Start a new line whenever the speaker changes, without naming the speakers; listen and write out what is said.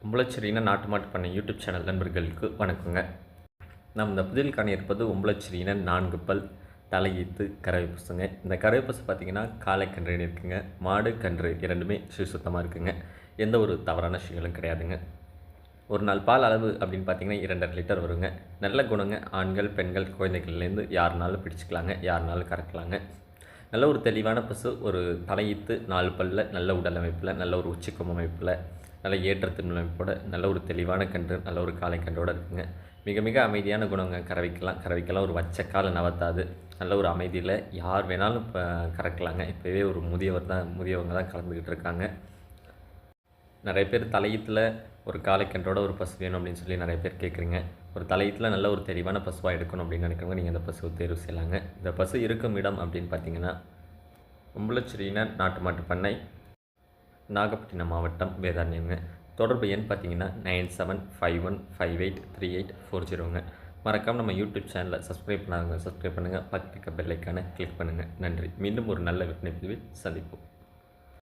உம்பளச்சேரியின நாட்டு மாட்டு பண்ணை யூடியூப் சேனல் நண்பர்களுக்கு வணக்கங்க. நம்ம இந்த பதிவில் காண இருப்பது உம்பளச்சேரியின 4 பல் தலையீத்து கறவை பசுங்க. இந்த கறவை பசு பார்த்திங்கன்னா காளைக்கன்று இருக்குங்க. மாடு கன்று இரண்டுமே சுத்தமாக இருக்குங்க. எந்த ஒரு தவறான விஷயங்களும் கிடையாதுங்க. ஒரு நாள் பால் அளவு அப்படின்னு பார்த்தீங்கன்னா 2.5 லிட்டர் வருங்க. நல்ல குணங்க. ஆண்கள் பெண்கள் குழந்தைகள்லேருந்து யாருனாலும் பிடிச்சிக்கலாங்க, யாருனாலும் கறக்கலாங்க. நல்ல ஒரு தெளிவான பசு, ஒரு தலையீத்து 4 பல்லில் நல்ல உடல் அமைப்பில், நல்ல ஒரு உச்சிக்கும் அமைப்பில், நல்ல ஏற்றத்தின் அமைப்போட நல்ல ஒரு தெளிவான கன்று, நல்ல ஒரு காளை கன்றோடு இருக்குங்க. மிக மிக அமைதியான குணங்க. கறவைக்கெல்லாம் ஒரு வச்ச காலை நவத்தாது. நல்ல ஒரு அமைதியில் யார் வேணாலும் இப்போ கறக்கலாங்க. இப்போவே ஒரு முதியவங்க தான் கலந்துக்கிட்டு இருக்காங்க. நிறைய பேர் தலையீத்தில் ஒரு காளைக்கன்றோட ஒரு பசு வேணும் அப்படின்னு சொல்லி நிறைய பேர் கேட்குறீங்க. ஒரு தலையீத்தில் நல்ல ஒரு தெளிவான பசுவாக எடுக்கணும் அப்படின்னு நினைக்கிறவங்க நீங்கள் அந்த பசுவை தேர்வு செய்யலாங்க. இந்த பசு இருக்கும் இடம் அப்படின்னு பார்த்தீங்கன்னா உம்பளச்சேரியின நாட்டு மாட்டு பண்ணை, நாகப்பட்டினம் மாவட்டம், வேதாரண்யங்க. தொடர்பு எண் பார்த்தீங்கன்னா 9751583840ங்க. மறக்காமல் நம்ம யூடியூப் சேனலை சப்ஸ்கிரைப் பண்ணாங்க, சப்ஸ்கிரைப் பண்ணுங்கள். பக்கத்துக்கு பெல் ஐக்கானை கிளிக் பண்ணுங்கள். நன்றி. மீண்டும் ஒரு நல்ல விற்பனை பதிவில் சந்திப்போம்.